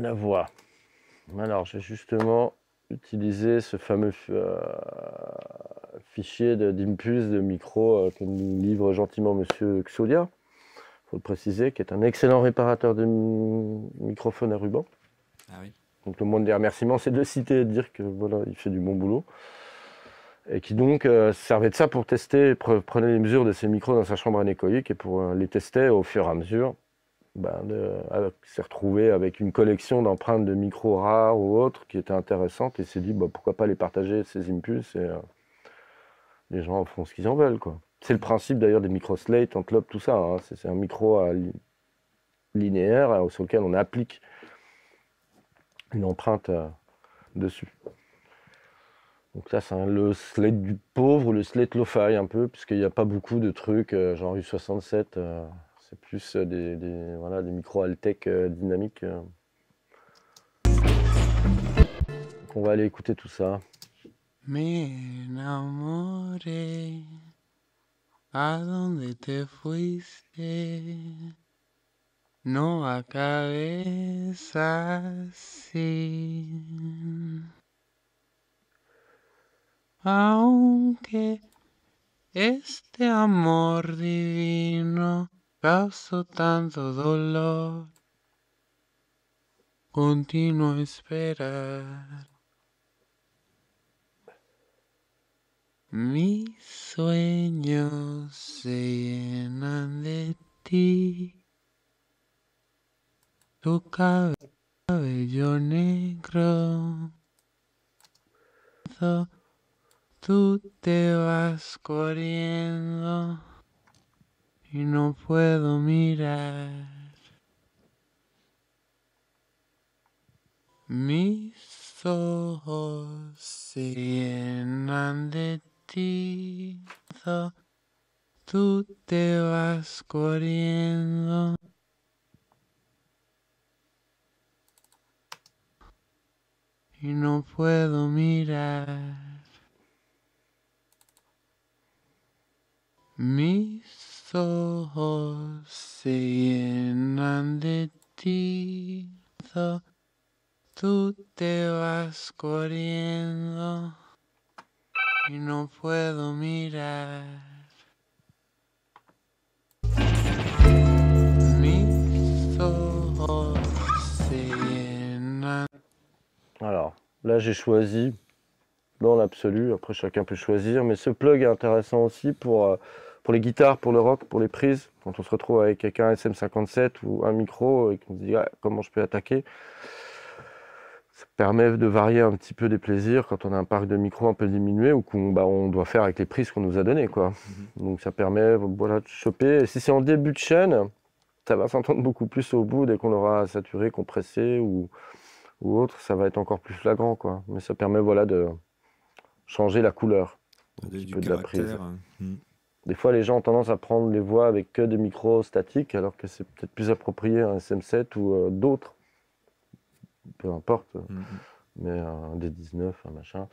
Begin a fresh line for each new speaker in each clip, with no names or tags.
la voix. Alors, j'ai justement utilisé ce fameux fichier d'impulse de micro que nous livre gentiment Monsieur Xulia, il faut le préciser, qui est un excellent réparateur de microphones à ruban.
Ah oui.
Donc le mot de remerciement, c'est de le citer et de dire que voilà, il fait du bon boulot. Et qui donc servait de ça pour tester, prenait les mesures de ces micros dans sa chambre anéchoïque et pour les tester au fur et à mesure. S'est retrouvé avec une collection d'empreintes de micros rares ou autres qui étaient intéressantes et s'est dit pourquoi pas les partager, ces impulses, et les gens font ce qu'ils en veulent, quoi. C'est le principe d'ailleurs des micros Slate, Antlope, tout ça, hein. C'est un micro linéaire sur lequel on applique une empreinte dessus. Donc ça, c'est le Slate du pauvre, le Slate Lo-Fi un peu, puisqu'il n'y a pas beaucoup de trucs genre U67. C'est plus voilà, des micros Altec dynamiques. Donc on va aller écouter tout ça.
Me enamoré, ¿a dónde te fuiste? No acabes así. Aunque este amor divino causó tanto dolor, continuo a esperar. Mis sueños se llenan de ti, tu cabello negro. Tú te vas corriendo y no puedo mirar. Mis ojos se llenan de ti, tú te vas corriendo y no puedo mirar. Mis ojos se llenan de ti, tú te vas corriendo y no puedo mirar. Mis ojos se llenan.
Alors, là j'ai choisi, dans l'absolu, après chacun peut choisir, mais ce plug est intéressant aussi pour les guitares, pour le rock, pour les prises. Quand on se retrouve avec un SM57 ou un micro et qu'on se dit comment je peux attaquer, ça permet de varier un petit peu des plaisirs quand on a un parc de micros un peu diminué ou qu'on on doit faire avec les prises qu'on nous a données, quoi. Donc ça permet voilà, de choper. Et si c'est en début de chaîne, ça va s'entendre beaucoup plus au bout dès qu'on aura saturé, compressé ou autre, ça va être encore plus flagrant, quoi. Mais ça permet voilà, de changer la couleur un petit peu de la prise. Des fois, les gens ont tendance à prendre les voix avec que des micros statiques, alors que c'est peut-être plus approprié un SM7 ou d'autres, peu importe, mais un D19, un machin.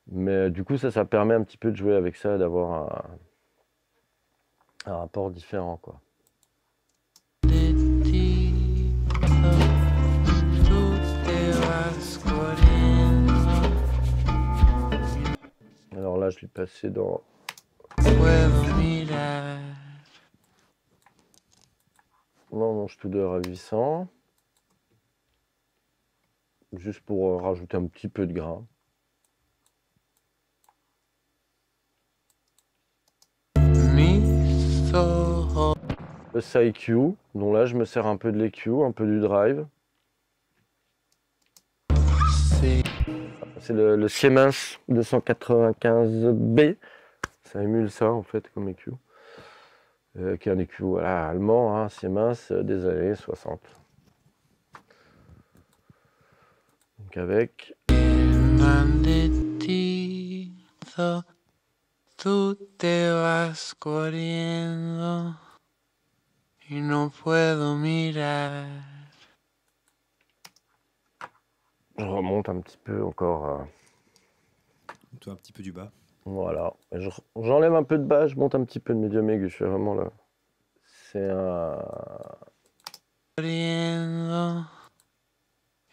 Mais du coup, ça permet un petit peu de jouer avec ça, d'avoir un rapport différent, quoi. Alors là, je vais passer dans mon Studer à 800, juste pour rajouter un petit peu de grain. Le SideQ, dont là je me sers un peu de l'EQ, un peu du drive. C'est le Siemens 295B, ça émule ça en fait comme EQ, qui est un EQ voilà, allemand, hein, Siemens des années 60. Donc avec...
Tú te vas corriendo y no puedo mirar.
Je remonte un petit peu encore.
Toi, un petit peu du bas.
Voilà. J'enlève un peu de bas, je monte un petit peu de médium aigu. Je fais vraiment là. C'est un...
Corriendo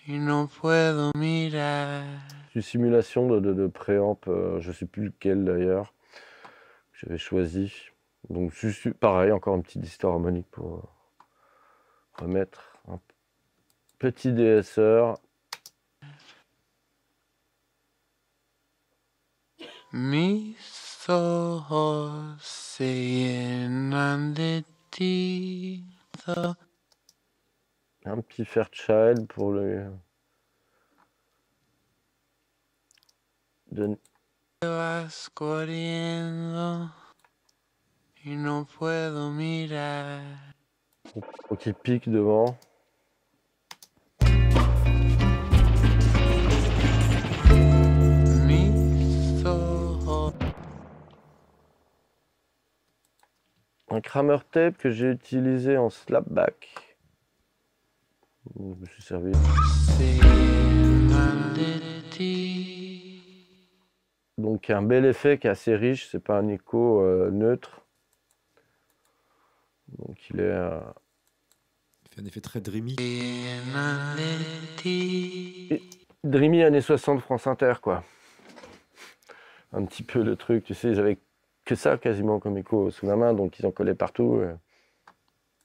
y no puedo mirar.
Une simulation de préamp, je sais plus lequel d'ailleurs, que j'avais choisi. Donc juste pareil, encore un petit distor harmonique pour remettre un petit DSR.
Mis ojos se llenan de ti.
Un petit Fairchild pour le donner.
Te vas corriendo y no puedo mirar.
Faut qu'il pique devant.
Mis ojos.
Un Kramer tape que j'ai utilisé en slapback. Je me suis servi.
Se llenan de ti.
Donc un bel effet qui est assez riche, c'est pas un écho neutre. Donc il est
Il fait un effet très dreamy.
Se llenan de ti.
Dreamy années 60 France Inter quoi. Un petit peu le truc, tu sais, ils avaient que ça quasiment comme écho sous la main, donc ils en collaient partout.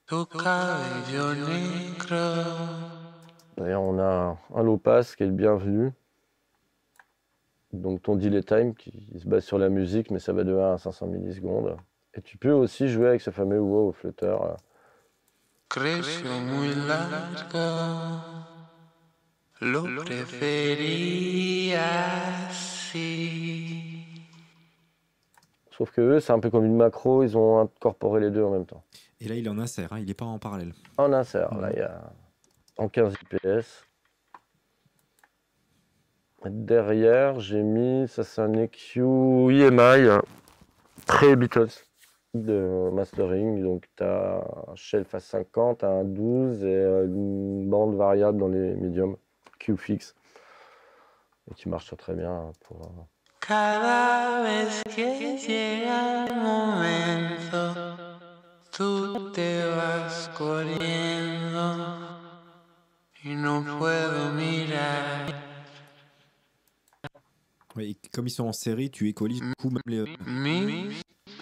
Tu cabello negro.
D'ailleurs on a un low pass qui est le bienvenu. Donc ton delay time qui se base sur la musique, mais ça va de 1 à 500 millisecondes. Et tu peux aussi jouer avec ce fameux wow au flutteur.
Creció muy largo, lo prefería así.
Sauf que eux, c'est un peu comme une macro, ils ont incorporé les deux en même temps.
Et là, il est en insert, hein, il n'est pas en parallèle.
En insert, là, il y a en 15 IPS. Derrière, j'ai mis, ça c'est un EQ EMI, très Beatles de mastering. Donc tu as un shelf à 50, un 12 et une bande variable dans les médiums, Q fixe. Et qui marche très bien pour.
Cada vez que llega el momento, tú te vas corriendo y no puedo mirar.
Ouais, et comme ils sont en série, tu écolises du coup même les.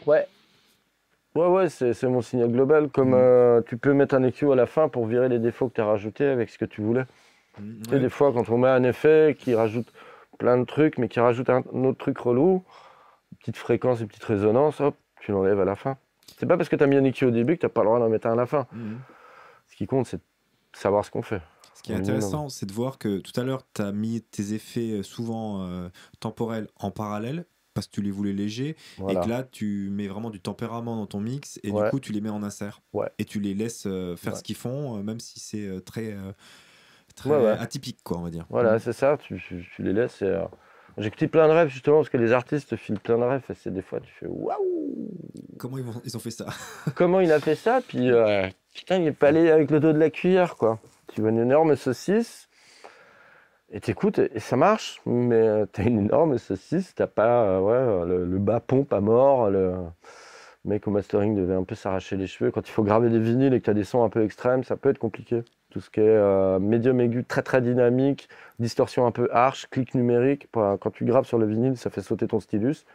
Ouais. Ouais, c'est mon signal global. Comme tu peux mettre un EQ à la fin pour virer les défauts que tu as rajoutés avec ce que tu voulais. Tu sais, des fois, quand on met un effet qui rajoute plein de trucs, mais qui rajoute un autre truc relou, une petite fréquence, une petite résonance, hop, tu l'enlèves à la fin. C'est pas parce que tu as mis un EQ au début que tu n'as pas le droit d'en mettre un à la fin. Ce qui compte, c'est de savoir ce qu'on fait.
Ce qui est intéressant, c'est de voir que tout à l'heure, tu as mis tes effets souvent temporels en parallèle parce que tu les voulais légers,
Voilà.
et que là, tu mets vraiment du tempérament dans ton mix, et
Ouais.
du coup, tu les mets en insert.
Ouais.
Et tu les laisses faire
Ouais.
ce qu'ils font, même si c'est très
Ouais.
atypique, quoi, on va dire.
Voilà, c'est ça, tu les laisses. Et, j'ai écouté plein de rêves justement parce que les artistes filent plein de rêves et c'est des fois tu fais waouh,
Comment ils ont fait ça?
comment il a fait ça? Puis putain, il est pas allé avec le dos de la cuillère quoi. Tu vois une énorme saucisse et t'écoutes et ça marche, mais t'as une énorme saucisse, t'as pas le bas pompe à mort, le mec au mastering devait un peu s'arracher les cheveux. Quand il faut graver des vinyles et que t'as des sons un peu extrêmes, ça peut être compliqué. Tout ce qui est médium aigu, très très dynamique, distorsion un peu harsh, clic numérique. Quand tu graves sur le vinyle, ça fait sauter ton stylus.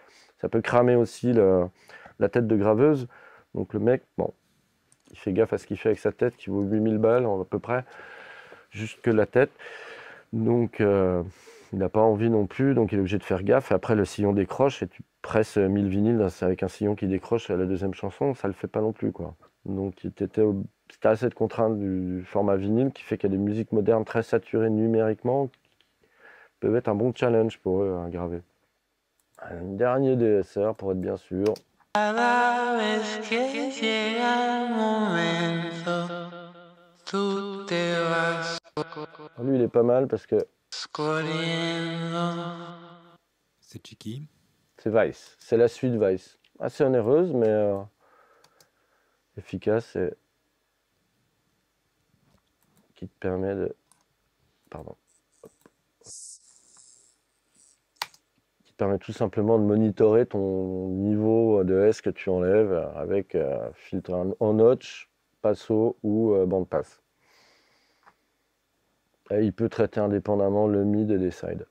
Ça peut cramer aussi la tête de graveuse. Donc le mec, bon, il fait gaffe à ce qu'il fait avec sa tête, qui vaut 8000 balles à peu près, juste que la tête. Donc il n'a pas envie non plus, donc il est obligé de faire gaffe. Et après le sillon décroche et tu presses 1000 vinyles avec un sillon qui décroche à la deuxième chanson, ça le fait pas non plus quoi. Donc c'était cette contrainte du format vinyle qui fait qu'il y a des musiques modernes très saturées numériquement qui peuvent être un bon challenge pour eux à graver. Un dernier DSR pour être bien sûr.
Cada vez que llega el momento, tú te vas
Lui il est pas mal parce que
corriendo.
C'est cheeky.
c'est Vice, c'est la suite Vice. Assez onéreuse mais efficace et qui te permet de... Pardon. Qui te permet tout simplement de monitorer ton niveau de S que tu enlèves avec filtre en notch, passo ou bande passe. Et il peut traiter indépendamment le mid et les sides.